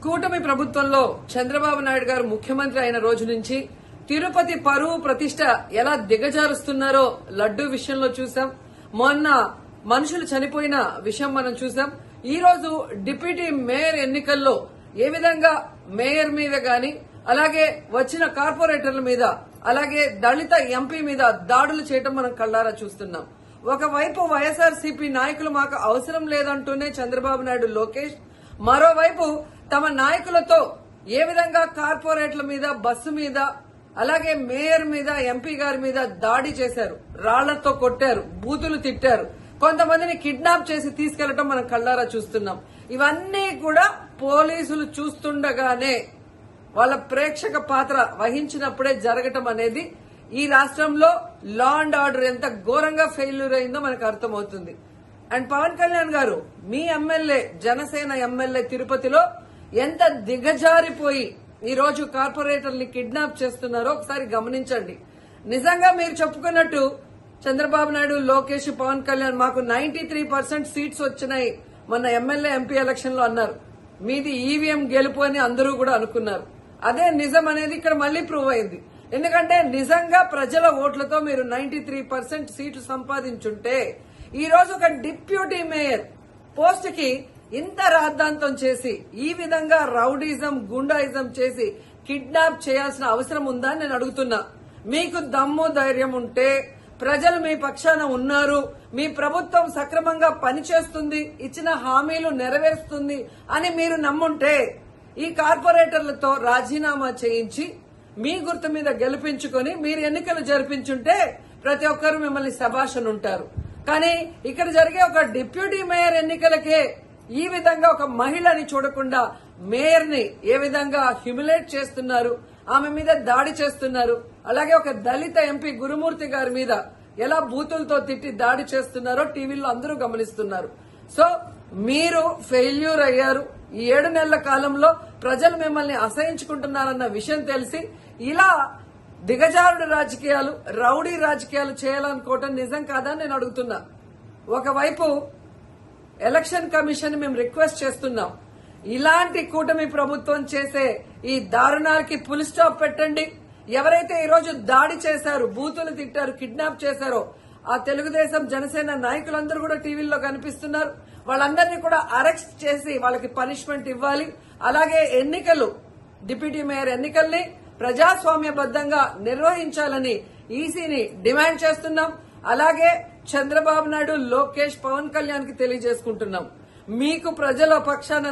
కూటమి ప్రభుత్వంలో చంద్రబాబు నాయుడు గారు ముఖ్యమంత్రి అయిన రోజు నుంచి తిరుపతి పరువు ప్రతిష్ట ఎలా దిగజారుస్తున్నారో లడ్డూ విషయంలో చూసాం. మొన్న మనుషులు చనిపోయిన విషయం మనం చూసాం. ఈ రోజు డిప్యూటీ మేయర్ ఎన్నికల్లో ఏ విధంగా మేయర్ మీద గాని అలాగే వచ్చిన కార్పొరేటర్ల మీద అలాగే దళిత ఎంపీ మీద దాడులు చేయడం మనం కళ్లారా చూస్తున్నాం. ఒకవైపు వైఎస్ఆర్సీపీ నాయకులు మాకు అవసరం లేదంటూనే చంద్రబాబు నాయుడు లోకేష్, మరోవైపు తమ నాయకులతో ఏ విధంగా కార్పొరేట్ల మీద బస్సు మీద అలాగే మేయర్ మీద ఎంపీ గారి మీద దాడి చేశారు, రాళ్లతో కొట్టారు, బూతులు తిట్టారు, కొంతమందిని కిడ్నాప్ చేసి తీసుకెళ్లడం మనం కళ్లారా చూస్తున్నాం. ఇవన్నీ కూడా పోలీసులు చూస్తుండగానే వాళ్ళ ప్రేక్షక పాత్ర వహించినప్పుడే జరగటం అనేది ఈ రాష్ట్రంలో లా అండ్ ఆర్డర్ ఎంత ఘోరంగా ఫెయిల్యూర్ అయిందో మనకు అర్థమవుతుంది. అండ్ పవన్ కళ్యాణ్ గారు మీ ఎమ్మెల్యే, జనసేన ఎమ్మెల్యే తిరుపతిలో ఎంత దిగజారిపోయి ఈ రోజు కార్పొరేటర్ని కిడ్నాప్ చేస్తున్నారో ఒకసారి గమనించండి. నిజంగా మీరు చెప్పుకున్నట్టు చంద్రబాబు నాయుడు, లోకేష్, పవన్ కళ్యాణ్ మాకు 93% సీట్స్ వచ్చినాయి మొన్న ఎమ్మెల్యే ఎంపీ ఎలక్షన్ లో అన్నారు. మీది ఈవీఎం గెలుపు అని అందరూ కూడా అనుకున్నారు. అదే నిజం అనేది ఇక్కడ మళ్లీ ప్రూవ్ అయింది. ఎందుకంటే నిజంగా ప్రజల ఓట్లతో మీరు 93% సీట్లు సంపాదించుంటే ఈ రోజు ఒక డిప్యూటీ మేయర్ పోస్ట్ కి ఇంత రాద్ధాంతం చేసి ఈ విధంగా రౌడీజం, గుండాయిజం చేసి కిడ్నాప్ చేయాల్సిన అవసరం ఉందా అని నేను అడుగుతున్నా. మీకు దమ్ము ధైర్యం ఉంటే, ప్రజలు మీ పక్షాన ఉన్నారు, మీ ప్రభుత్వం సక్రమంగా పనిచేస్తుంది, ఇచ్చిన హామీలు నెరవేరుస్తుంది అని మీరు నమ్ముంటే ఈ కార్పొరేటర్లతో రాజీనామా చేయించి మీ గుర్తు మీద గెలిపించుకొని మీరు ఎన్నికలు జరిపించుంటే ప్రతి ఒక్కరు మిమ్మల్ని శభాషనుంటారు. కానీ ఇక్కడ జరిగే ఒక డిప్యూటీ మేయర్ ఎన్నికలకే ఈ విధంగా ఒక మహిళని చూడకుండా మేయర్ ని ఏ విధంగా హ్యూమిలేట్ చేస్తున్నారు, ఆమె మీద దాడి చేస్తున్నారు, అలాగే ఒక దళిత ఎంపీ గురుమూర్తి గారి మీద ఎలా బూతులతో తిట్టి దాడి చేస్తున్నారో టీవీలో అందరూ గమనిస్తున్నారు. సో మీరు ఫెయిల్యూర్ అయ్యారు. ఈ 7 నెలల కాలంలో ప్రజలు మిమ్మల్ని అసహించుకుంటున్నారన్న విషయం తెలిసి ఇలా దిగజారుడు రాజకీయాలు, రౌడీ రాజకీయాలు చేయాలనుకోవటం నిజం కాదని నేను అడుగుతున్నా. ఒకవైపు ఎలక్షన్ కమిషన్ మేము రిక్వెస్ట్ చేస్తున్నాం, ఇలాంటి కూటమి ప్రభుత్వం చేసే ఈ దారుణాలకి ఫుల్ స్టాప్ పెట్టండి. ఎవరైతే ఈ రోజు దాడి చేశారు, బూతులు తిట్టారు, కిడ్నాప్ చేశారో ఆ తెలుగుదేశం, జనసేన నాయకులందరూ కూడా టీవీల్లో కనిపిస్తున్నారు. వాళ్ళందరినీ కూడా అరెస్ట్ చేసి వాళ్ళకి పనిష్మెంట్ ఇవ్వాలి. అలాగే ఎన్నికలు, డిప్యూటీ మేయర్ ఎన్నికల్ని ప్రజాస్వామ్యబద్దంగా నిర్వహించాలని ఈసీని డిమాండ్ చేస్తున్నాం. అలాగే చంద్రబాబు నాయుడు, లోకేష్, పవన్ కళ్యాణ్ కి తెలియజేసుకుంటున్నాం, మీకు ప్రజల పక్షాన